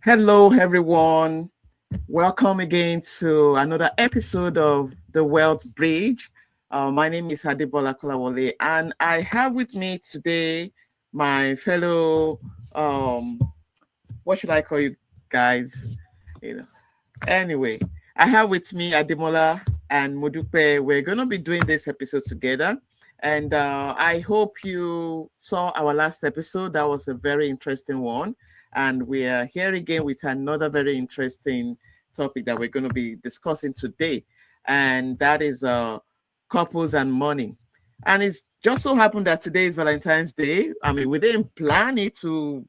Hello, everyone. Welcome again to another episode of The Wealth Bridge. My name is Adebola Kolawole, and I have with me today my fellow, what should I call you guys? You know, anyway, I have with me Ademola and Modupe. We're going to be doing this episode together. And I hope you saw our last episode. That was a very interesting one. And we are here again with another very interesting topic that we're going to be discussing today. And that is couples and money. And it's just so happened that today is Valentine's Day. I mean, we didn't plan it to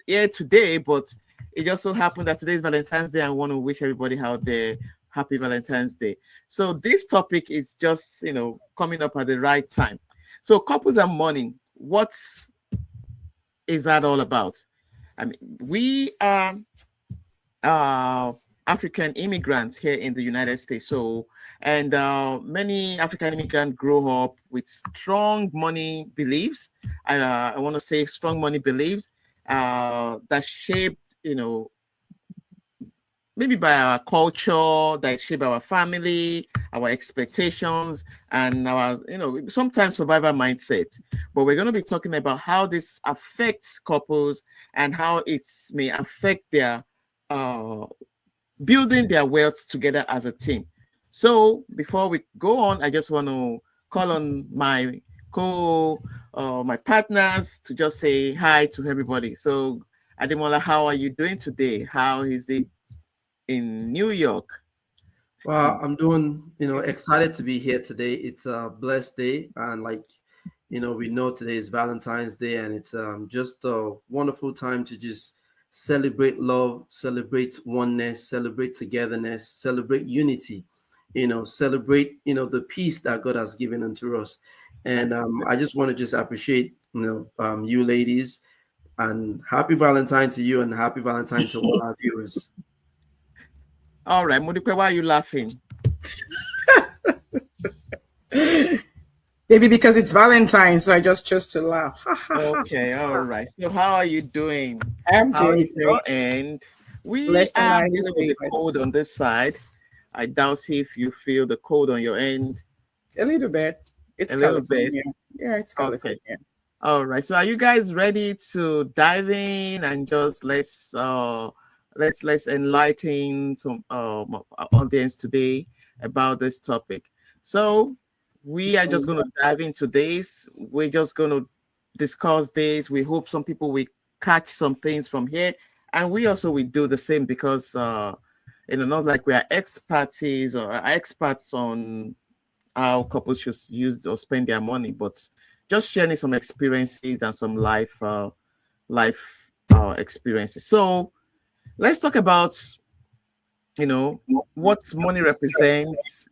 air today, but it just so happened that today is Valentine's Day. I want to wish everybody out there happy Valentine's Day. So this topic is just, coming up at the right time. So couples and money, what is that all about? I mean, we are African immigrants here in the United States. So, and many African immigrants grow up with strong money beliefs. I want to say strong money beliefs that shaped, maybe by our culture, that shape our family, our expectations, and our, sometimes survivor mindset. But we're going to be talking about how this affects couples and how it may affect their building their wealth together as a team. So before we go on, I just want to call on my my partners to just say hi to everybody. So Ademola, how are you doing today? How is it in New York? Well, I'm doing, excited to be here today. It's a blessed day. And we know today is Valentine's Day, and it's just a wonderful time to just celebrate love, celebrate oneness, celebrate togetherness, celebrate unity, celebrate, the peace that God has given unto us. And I just want to just appreciate, you ladies, and happy Valentine to you, and happy Valentine to all our viewers. All right, Modipe, why are you laughing? Maybe because it's Valentine's, so I just chose to laugh. Okay, all right. So how are you doing? I'm How doing is your great. end? We Blessed and are highly dealing with the favored. cold on this side. I doubt if you feel the cold on your end A little bit. It's a little bit. California. Yeah, it's Okay. California. All right. So are you guys ready to dive in and just let's enlighten some audience today about this topic. So we are just going to dive into this. We're just going to discuss this. We hope some people will catch some things from here, and we also will do the same because not like we are expertise or experts on how couples should use or spend their money, but just sharing some experiences and some life experiences. So let's talk about what money represents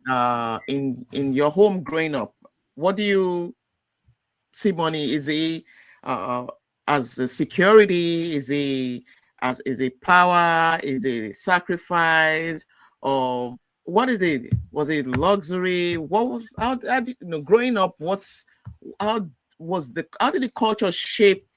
in your home growing up. What do you see money? Is it as a security? Is it power? Is it sacrifice? Or what is it? Was it luxury? What was how did, growing up? How how did the culture shape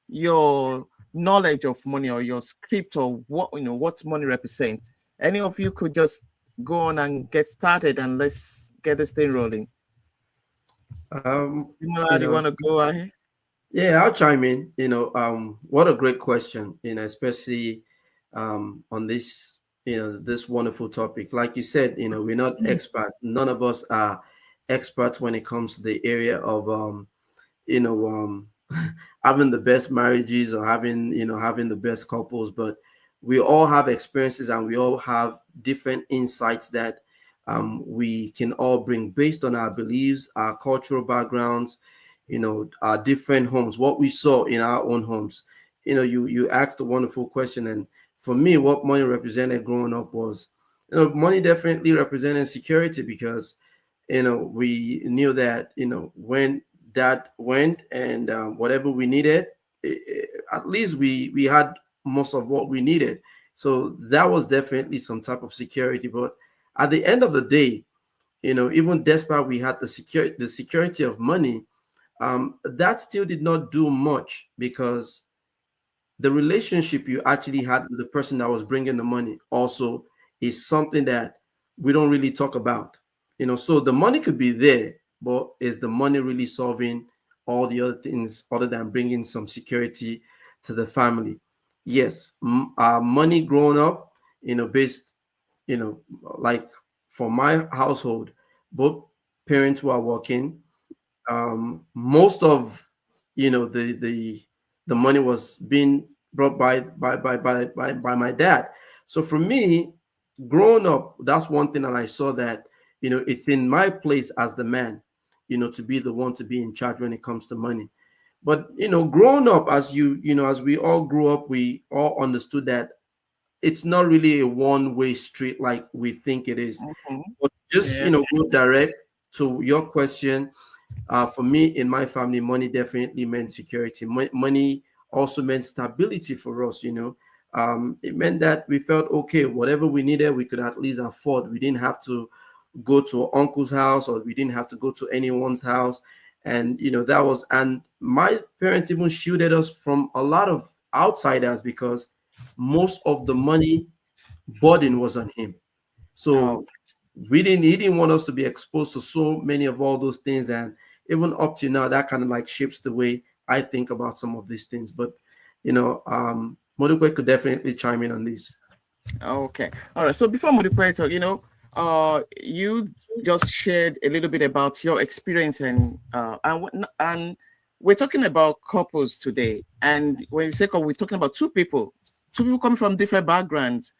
your knowledge of money or your script or what money represents? Any of you could just go on and get started and let's get this thing rolling. Um, Imola, you do you know, want to go ahead? Yeah, I'll chime in. What a great question, especially on this wonderful topic. Like you said, we're not experts. None of us are experts when it comes to the area of you know, having the best marriages or having the best couples, but we all have experiences and we all have different insights that we can all bring based on our beliefs, our cultural backgrounds, our different homes, what we saw in our own homes. You asked a wonderful question, and for me, what money represented growing up was, money definitely represented security because we knew that when dad went and whatever we needed, at least we had most of what we needed. So that was definitely some type of security. But at the end of the day, even despite we had the security of money, that still did not do much because the relationship you actually had with the person that was bringing the money also is something that we don't really talk about. So the money could be there, but is the money really solving all the other things other than bringing some security to the family? Yes, money growing up, based, like for my household, both parents who are working, most of the money was being brought by my dad. So for me, growing up, that's one thing that I saw, that it's in my place as the man, to be the one to be in charge when it comes to money. But growing up, as we all grew up, we all understood that it's not really a one-way street like we think it is. Mhm. But just Yeah. go direct to your question. For me, in my family, money definitely meant security. Money also meant stability for us. It meant that we felt okay. Whatever we needed, we could at least afford. We didn't have to go to uncle's house, or we didn't have to go to anyone's house. And that was, and my parents even shielded us from a lot of outsiders, because most of the money burden was on him. Oh, So he didn't want us to be exposed to so many of all those things. And even up to now, that kind of like shapes the way I think about some of these things. But Modukwe could definitely chime in on this. okay. All right. So before Modifier talk, you just shared a little bit about your experience, and we're talking about couples today. And when you say couple, we're talking about two people coming from different backgrounds,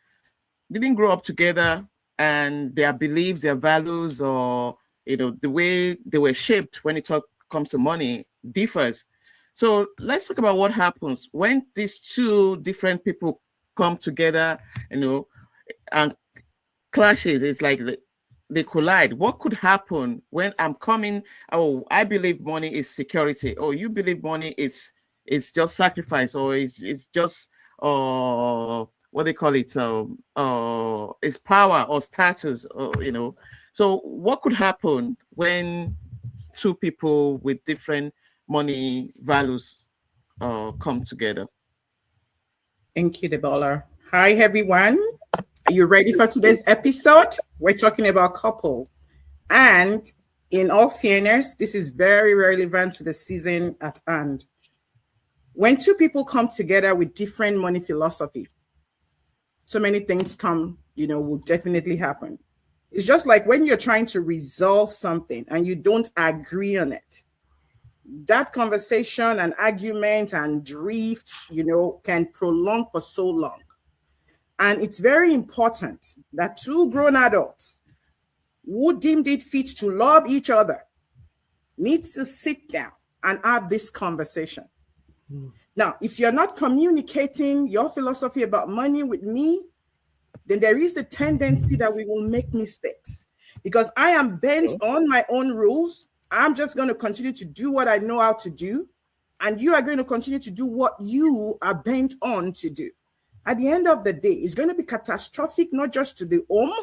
didn't grow up together, and their beliefs, their values, or the way they were shaped when comes to money differs. So let's talk about what happens when these two different people come together, and clashes. It's like they collide. What could happen when I'm coming? Oh, I believe money is security. Oh, you believe money it's just sacrifice, or it's just what they call it, it's power or status, So what could happen when two people with different money values come together? Thank you, Debola. Hi, everyone. Are you ready for today's episode? We're talking about couple. And in all fairness, this is very relevant to the season at hand. When two people come together with different money philosophy, so many things will definitely happen. It's just like when you're trying to resolve something and you don't agree on it. That conversation and argument and drift, can prolong for so long. And it's very important that two grown adults who deemed it fit to love each other need to sit down and have this conversation. Now, if you're not communicating your philosophy about money with me, then there is a tendency that we will make mistakes, because I am bent on my own rules. I'm just going to continue to do what I know how to do, and you are going to continue to do what you are bent on to do. At the end of the day, it's going to be catastrophic, not just to the home,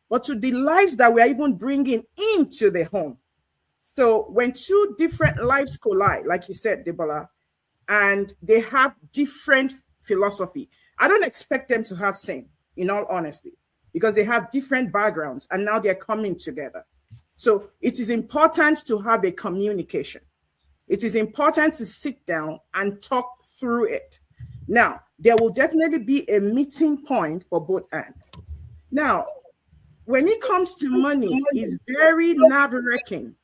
but to the lives that we are even bringing into the home. So when two different lives collide, like you said, Debola, and they have different philosophy, I don't expect them to have same, in all honesty, because they have different backgrounds and now they're coming together. So it is important to have a communication. It is important to sit down and talk through it. Now, there will definitely be a meeting point for both ends. Now, when it comes to money, it's very nerve-wracking.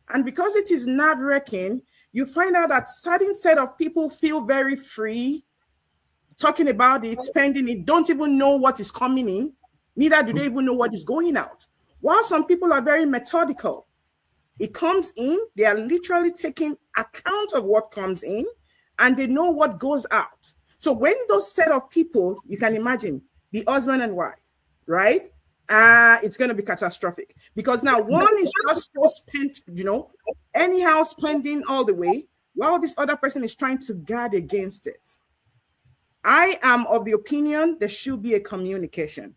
And because it is nerve-wracking, you find out that certain set of people feel very free talking about it, spending it, don't even know what is coming in. Neither do they even know what is going out. While some people are very methodical. It comes in, they are literally taking account of what comes in, and they know what goes out. So when those set of people, you can imagine, the husband and wife, right? It's going to be catastrophic, because now one is just so spent, anyhow spending all the way, while this other person is trying to guard against it. I am of the opinion there should be a communication.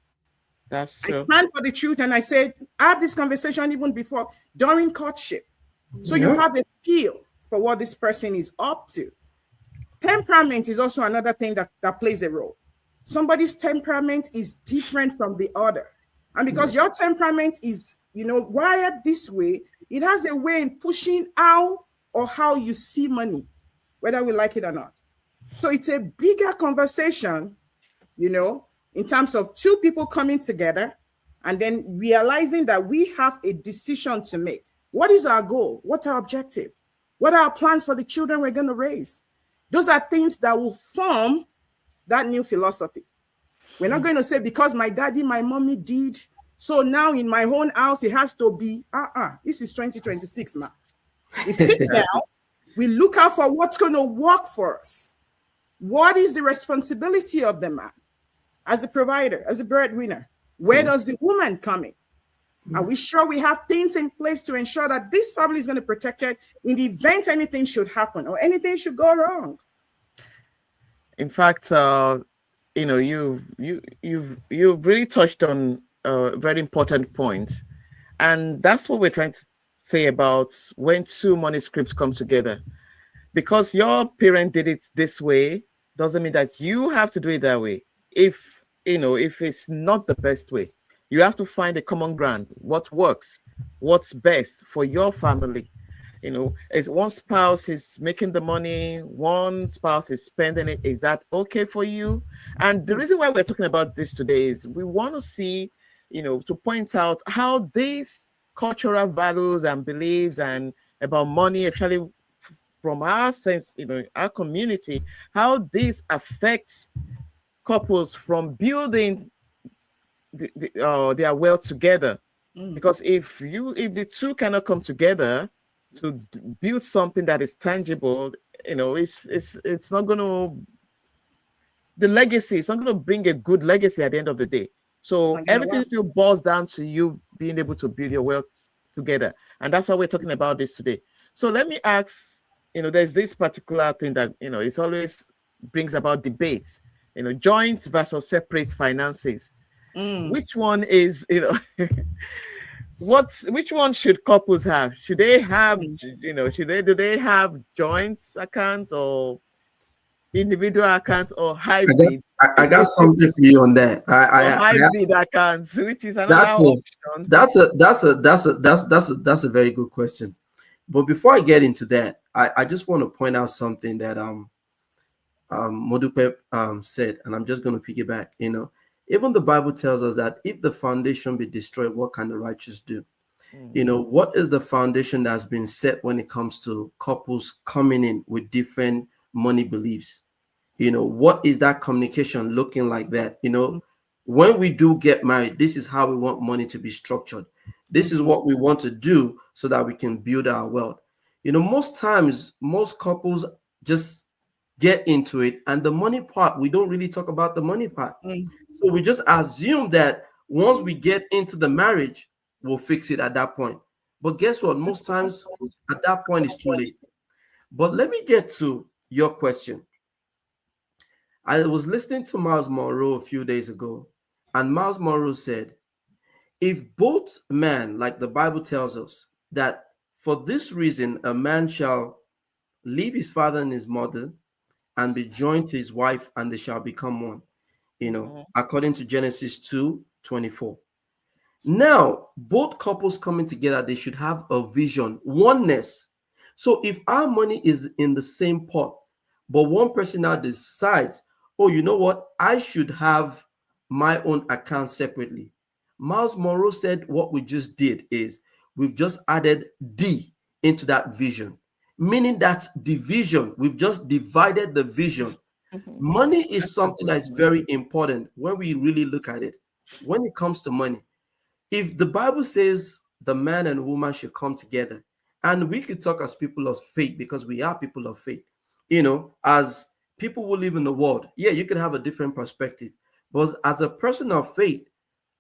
That's true. I stand for the truth, and I said, have this conversation even before, during courtship. So you have a feel for what this person is up to. Temperament is also another thing that plays a role. Somebody's temperament is different from the other. And because your temperament is, wired this way, it has a way in pushing how or how you see money, whether we like it or not. So it's a bigger conversation, in terms of two people coming together and then realizing that we have a decision to make. What is our goal? What's our objective? What are our plans for the children we're going to raise? Those are things that will form that new philosophy. We're not going to say, because my daddy, my mommy did, so now in my own house, it has to be, this is 2026, man. We sit down, we look out for what's going to work for us. What is the responsibility of the man as a provider, as a breadwinner? Where does the woman come in? Are we sure we have things in place to ensure that this family is going to be protected in the event anything should happen or anything should go wrong? In fact, you've really touched on a very important point, and that's what we're trying to say about when two manuscripts come together. Because your parent did it this way doesn't mean that you have to do it that way. If it's not the best way, you have to find a common ground. What works? What's best for your family? As one spouse is making the money, one spouse is spending it. Is that okay for you? And the reason why we're talking about this today is we want to see, to point out how these cultural values and beliefs and about money, actually from our sense, our community, how this affects couples from building their wealth together. Because if the two cannot come together to build something that is tangible, it's not going to, the legacy, it's not going to bring a good legacy at the end of the day. So everything still boils down to you being able to build your wealth together. And that's why we're talking about this today. So let me ask, there's this particular thing that, it always brings about debates, joint versus separate finances. Which one is, which one should couples have? Should they have, do they have joint accounts or individual accounts or hybrid? I got something for you on that. Hybrid accounts, which is another option. That's a very good question. But before I get into that, I just want to point out something that Modupe said, and I'm just going to piggyback. Even the Bible tells us that if the foundation be destroyed, what can the righteous do? What is the foundation that's been set when it comes to couples coming in with different money beliefs? What is that communication looking like that? When we do get married, this is how we want money to be structured. This is what we want to do so that we can build our wealth. Most times, most couples just get into it, and the money part, we don't really talk about the money part. So we just assume that once we get into the marriage, we'll fix it at that point. But guess what? Most times at that point, it's too late. But let me get to your question. I was listening to Miles Monroe a few days ago, and Miles Monroe said, if both men, like the Bible tells us, that for this reason a man shall leave his father and his mother and be joined to his wife, and they shall become one, according to Genesis 2:24. Now, both couples coming together, they should have a vision, oneness. So if our money is in the same pot, but one person now decides, oh, you know what, I should have my own account separately. Miles Monroe said what we just did is we've just added D into that vision, meaning that division, we've just divided the vision. Money is something that's very important when we really look at it. When it comes to money, if the Bible says the man and woman should come together, and we could talk as people of faith because we are people of faith, as people who live in the world, yeah, you could have a different perspective. But as a person of faith,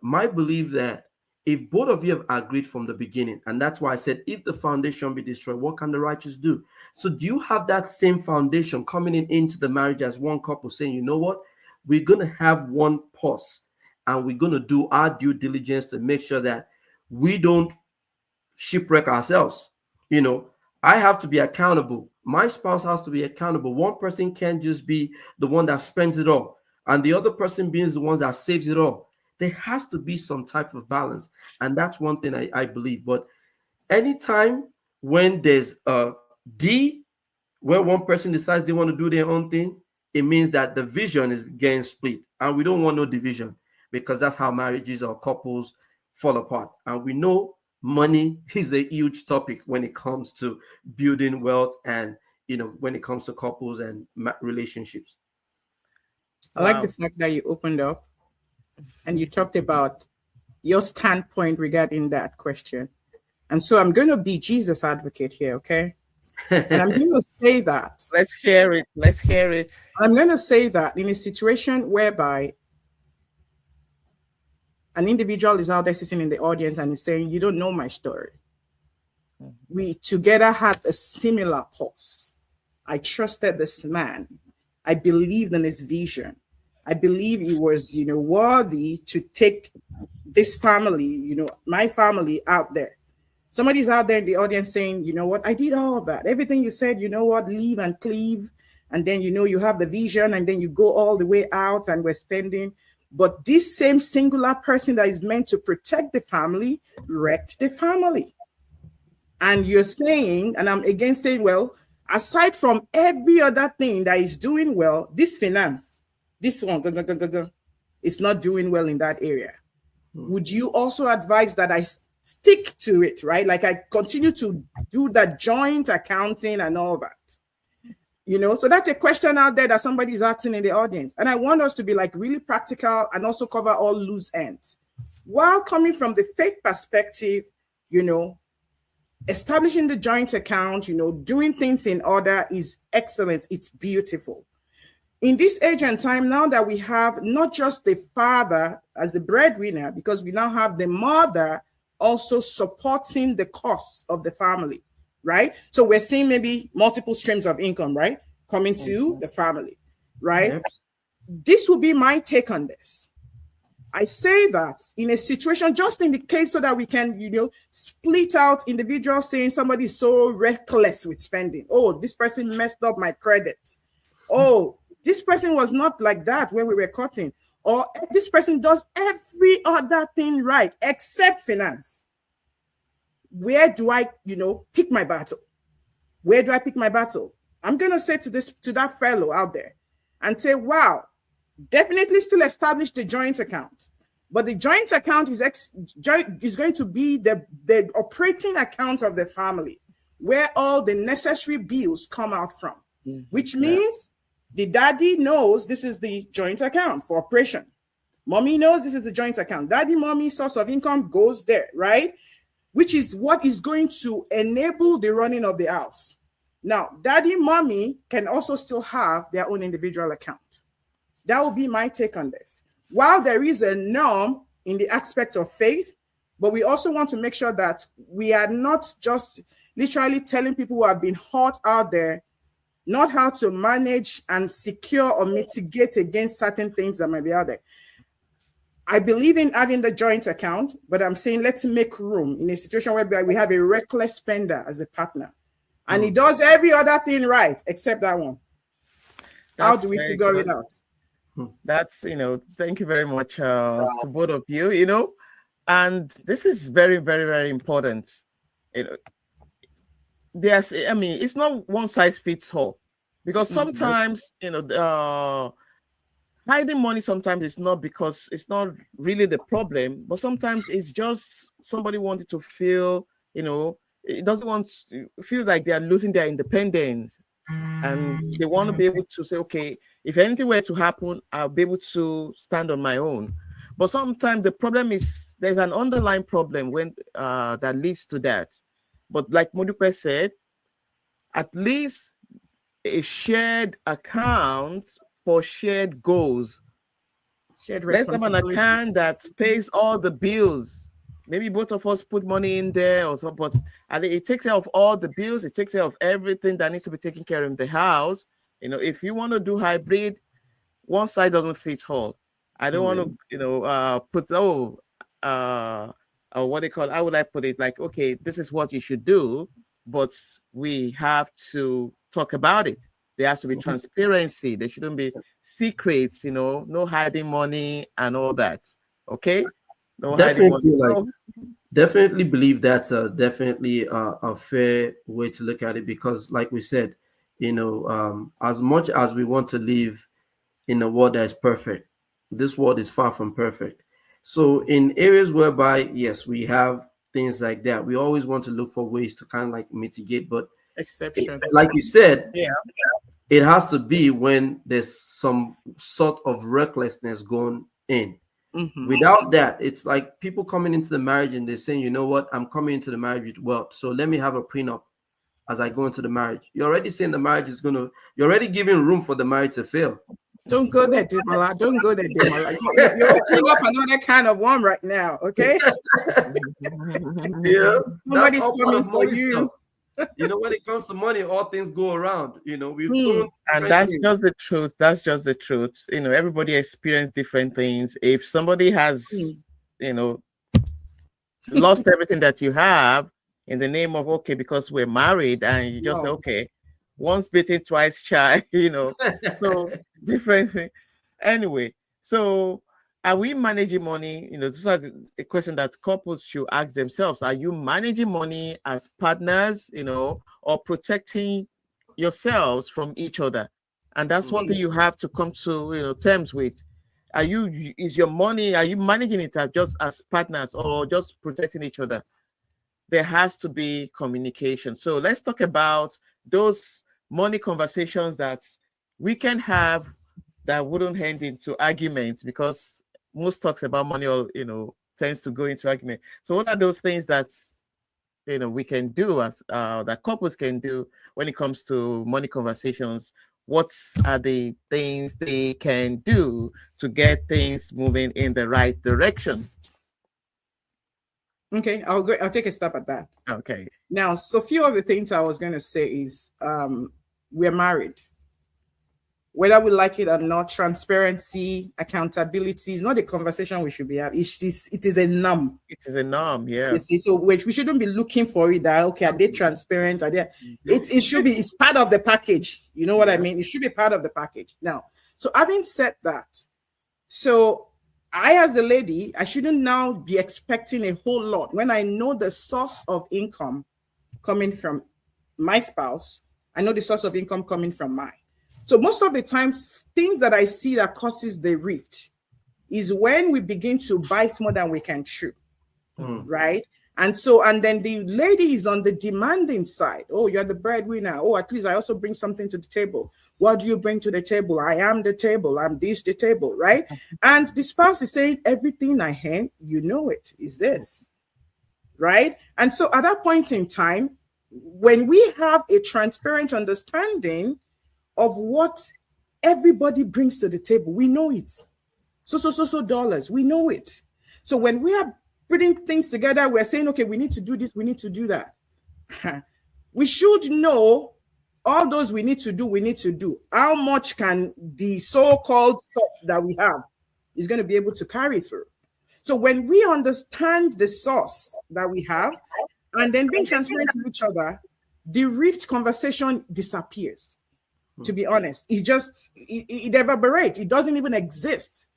my belief that if both of you have agreed from the beginning, and that's why I said, if the foundation be destroyed, what can the righteous do? So do you have that same foundation coming into the marriage as one couple saying, you know what, we're going to have one pause and we're going to do our due diligence to make sure that we don't shipwreck ourselves. I have to be accountable my spouse has to be accountable. One person can't just be the one that spends it all, and the other person being the one that saves it all. There has to be some type of balance, and that's one thing I believe. But anytime when there's a D, where one person decides they want to do their own thing, it means that the vision is getting split, and we don't want no division, because that's how marriages or couples fall apart. And we know money is a huge topic when it comes to building wealth, and when it comes to couples and relationships. I like the fact that you opened up and you talked about your standpoint regarding that question. And so I'm going to be Jesus advocate here, okay? And I'm going to say that. Let's hear it. Let's hear it. I'm going to say that in a situation whereby an individual is out there sitting in the audience and is saying, you don't know my story. We together had a similar pulse. I trusted this man. I believed in his vision. I believe he was, worthy to take this family, my family out there. Somebody's out there in the audience saying, you know what, I did all of that. Everything you said, you know what, leave and cleave. And then, you have the vision, and then you go all the way out and we're spending. But this same singular person that is meant to protect the family wrecked the family. And you're saying, and I'm again saying, well, aside from every other thing that is doing well, this finance, this one, is not doing well in that area. Would you also advise that I stick to it, right? Like I continue to do that joint accounting and all that, So that's a question out there that somebody's asking in the audience. And I want us to be like really practical and also cover all loose ends. While coming from the faith perspective, establishing the joint account, doing things in order is excellent. It's beautiful. In this age and time, now that we have not just the father as the breadwinner, because we now have the mother also supporting the costs of the family, right? So we're seeing maybe multiple streams of income, right? Coming to the family, right? Yep. This will be my take on this. I say that in a situation, just in the case so that we can, split out individuals saying somebody is so reckless with spending. Oh, this person messed up my credit. Oh, this person was not like that when we were cutting. Or this person does every other thing right except finance. Where do I, pick my battle? Where do I pick my battle? I'm going to say to that fellow out there and say, wow, definitely still establish the joint account. But the joint account is going to be the operating account of the family, where all the necessary bills come out from, which means the daddy knows this is the joint account for operation. Mommy knows this is the joint account. Daddy, mommy, source of income goes there, right? Which is what is going to enable the running of the house. Now, daddy, mommy can also still have their own individual account. That will be my take on this. While there is a norm in the aspect of faith, but we also want to make sure that we are not just literally telling people who have been hurt out there not how to manage and secure or mitigate against certain things that might be out there. I believe in having the joint account, but I'm saying let's make room in a situation where we have a reckless spender as a partner. And he does every other thing right, except that one. How do we figure it out? That's, thank you very much to both of you, and this is very, very, very important. It's not one size fits all, because sometimes, hiding money sometimes is not because it's not really the problem, but sometimes it's just somebody wanted to feel, it doesn't want to feel like they are losing their independence. And they want to be able to say, okay, if anything were to happen, I'll be able to stand on my own. But sometimes the problem is there's an underlying problem when that leads to that. But like Modupe said, at least a shared account for shared goals. Let's have an account that pays all the bills. Maybe both of us put money in there or something, but it takes care of all the bills. It takes care of everything that needs to be taken care of in the house. If you want to do hybrid, one side doesn't fit all. I don't want to, put, what they call, how would I put it? Like, okay, this is what you should do, but we have to talk about it. There has to be transparency. There shouldn't be secrets, no hiding money and all that. Okay? No hiding money. Definitely believe that's definitely a fair way to look at it, because like we said, as much as we want to live in a world that is perfect, this world is far from perfect. So in areas whereby, yes, we have things like that, we always want to look for ways to kind of like mitigate, but exceptions, like you said, yeah, it has to be when there's some sort of recklessness going in. Without that, it's like people coming into the marriage and they're saying, you know what, I'm coming into the marriage with wealth, so let me have a prenup as I go into the marriage. You're already saying the marriage is you're already giving room for the marriage to fail. Don't go there, Demola. Don't go there, Demola. You're opening up another kind of one right now, okay? Yeah, somebody's coming for you. When it comes to money, all things go around. And that's just the truth. That's just the truth. Everybody experiences different things. If somebody has, lost everything that you have in the name of, okay, because we're married, and you just say, okay, once bitten, twice shy, so different thing. Anyway, so are we managing money? This is a question that couples should ask themselves. Are you managing money as partners, or protecting yourselves from each other? And that's one thing you have to come to, terms with. Is your money, are you managing it just as partners, or just protecting each other? There has to be communication. So let's talk about those money conversations that we can have that wouldn't end into arguments, because most talks about money, or tends to go into argument. So what are those things that we can do as that couples can do when it comes to money conversations? What are the things they can do to get things moving in the right direction? Okay, I'll take a step at that. Okay. Now, so few of the things I was going to say is we're married. Whether we like it or not, transparency, accountability is not a conversation we should be having. It is a norm. It is a norm, yeah. You see, so we shouldn't be looking for it that, okay, are they transparent? Are they? It should be, it's part of the package. You know what I mean? It should be part of the package. Now, so having said that, so I, as a lady, I shouldn't now be expecting a whole lot when I know the source of income coming from my spouse. I know the source of income coming from mine. So most of the time, things that I see that causes the rift is when we begin to bite more than we can chew, right? And then the lady is on the demanding side. Oh, you're the breadwinner. Oh, at least I also bring something to the table. What do you bring to the table? I am the table. I'm this, the table, right? And the spouse is saying, everything I hand, it is this, right? And so at that point in time, when we have a transparent understanding of what everybody brings to the table, we know it. So dollars, we know it. So when we are putting things together, we're saying, okay, we need to do this, we need to do that. We should know all those we need to do. How much can the so-called stuff that we have is going to be able to carry through? So when we understand the source that we have, and then being transparent to each other, the rift conversation disappears. To be honest, it evaporates. It doesn't even exist,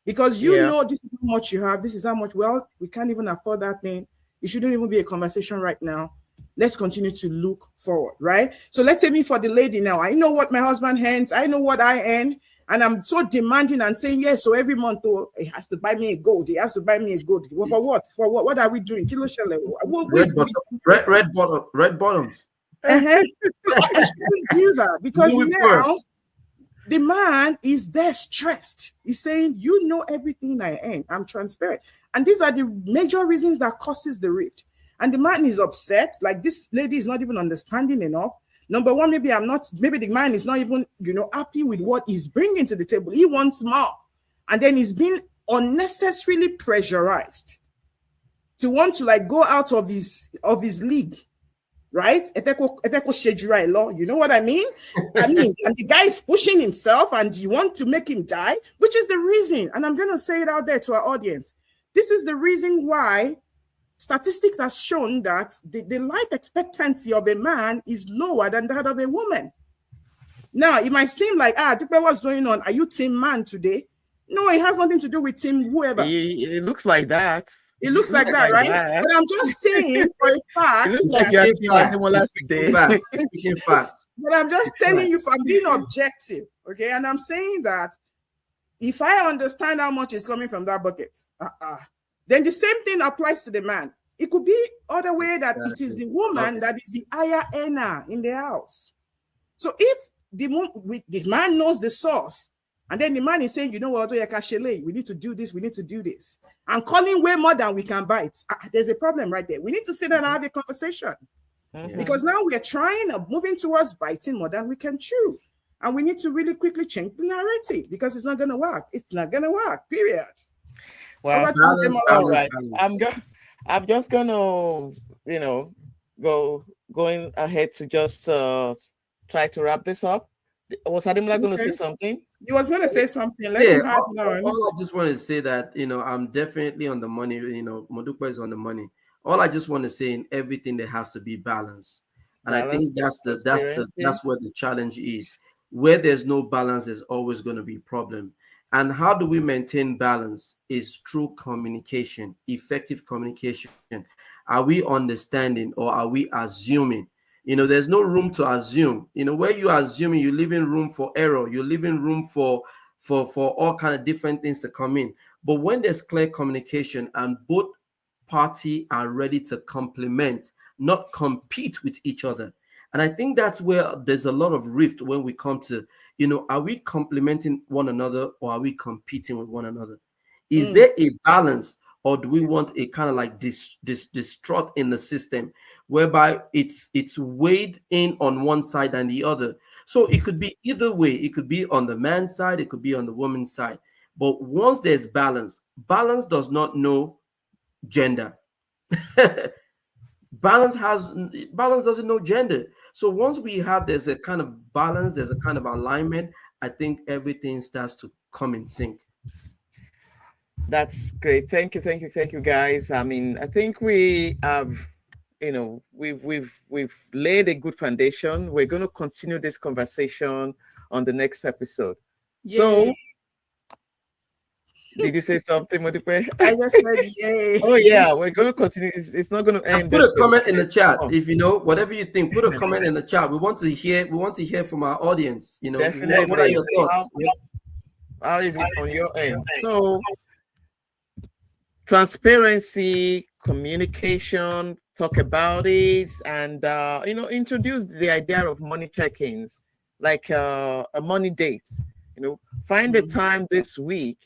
because this is how much you have. This is how much. Well, we can't even afford that thing. It shouldn't even be a conversation right now. Let's continue to look forward, right? So let's say me for the lady now. I know what my husband earns. I know what I earn. And I'm so demanding and saying, yes, so every month, he has to buy me a gold. He has to buy me a gold. Well, for what? For what? What are we doing? Kilo shele. Red bottoms. I shouldn't do that, because now the man is there stressed. He's saying, everything I earn. I'm transparent. And these are the major reasons that causes the rift. And the man is upset. Like, this lady is not even understanding enough. Number one, maybe the man is not even, happy with what he's bringing to the table. He wants more. And then he's being unnecessarily pressurized to want to go out of his league. Right? You know what I mean? And the guy is pushing himself, and you want to make him die, which is the reason. And I'm going to say it out there to our audience. This is the reason why statistics have shown that the life expectancy of a man is lower than that of a woman. Now, it might seem like, what's going on? Are you team man today? No, it has nothing to do with team whoever. It looks like that. It looks like that, right? But I'm just saying for a fact. It looks like you're speaking facts. Speaking facts. But I'm just telling you, I'm being objective, okay? And I'm saying that if I understand how much is coming from that bucket, then the same thing applies to the man. It could be other way that it is the woman that is the higher earner in the house. So if the man knows the source, and then the man is saying, you know what, we need to do this, we need to do this, and calling way more than we can bite, there's a problem right there. We need to sit down and have a conversation. Because now we are moving towards biting more than we can chew. And we need to really quickly change the narrative because it's not going to work. It's not going to work, period. Well, all right. I'm just going to, going ahead to just try to wrap this up. Was Ademola going to say something? He was going to say something. All I just want to say that, I'm definitely on the money. Modupe is on the money. All I just want to say, in everything there has to be balance. And I think that's where the challenge is. Where there's no balance, there's always going to be a problem. And how do we maintain balance is through communication, effective communication. Are we understanding or are we assuming? There's no room to assume. Where you are assuming, you're leaving room for error. You're leaving room for all kind of different things to come in. But when there's clear communication and both parties are ready to complement, not compete with each other. And I think that's where there's a lot of rift when we come to, are we complementing one another or are we competing with one another? Is there a balance, or do we want a kind of like this distraught in the system whereby it's weighed in on one side and the other? So it could be either way. It could be on the man's side, it could be on the woman's side. But once there's balance does not know gender. Balance doesn't know gender. So once there's a kind of balance, there's a kind of alignment, I think everything starts to come in sync. That's great. Thank you, guys. I mean, I think we have, we've laid a good foundation. We're going to continue this conversation on the next episode. Yay. So, did you say something, Modipe? I just said yay. Oh yeah, we're going to continue. It's not going to end. Put a comment in the chat if whatever you think. Put a comment in the chat. We want to hear from our audience. Definitely. What are your thoughts? How is it on your end? So, transparency, communication, talk about it, and introduce the idea of money check-ins, like a money date. Find the time this week,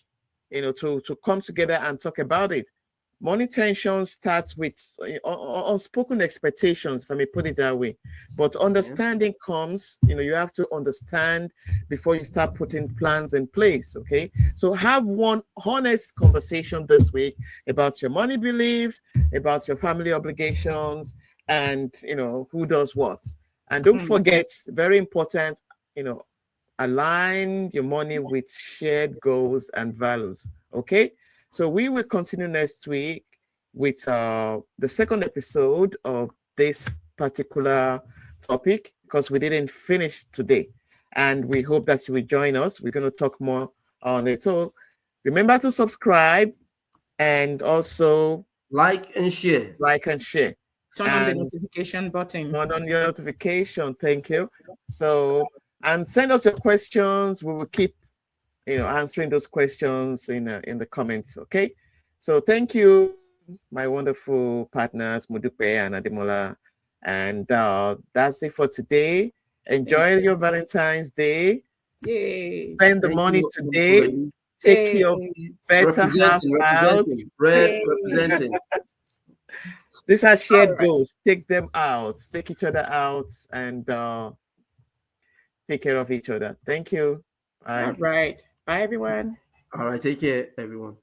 to come together and talk about it. Money tension starts with unspoken expectations, if I may put it that way. But understanding comes, you have to understand before you start putting plans in place, okay? So have one honest conversation this week about your money beliefs, about your family obligations, and, who does what. And don't forget, very important, align your money with shared goals and values, okay? So we will continue next week with the second episode of this particular topic because we didn't finish today. And we hope that you will join us. We're going to talk more on it. So remember to subscribe and also like and share. Turn on the notification button. Turn on your notification. Thank you. So, and send us your questions. We will keep answering those questions in the comments. Okay. So thank you, my wonderful partners, Modupe and Ademola. And that's it for today. Enjoy your Valentine's Day. Yay. Spend the money today. Take your better half out. Representing. These are shared goals. Take them out. Take each other out and take care of each other. Thank you. Bye. All right. Bye, everyone. All right. Take care, everyone.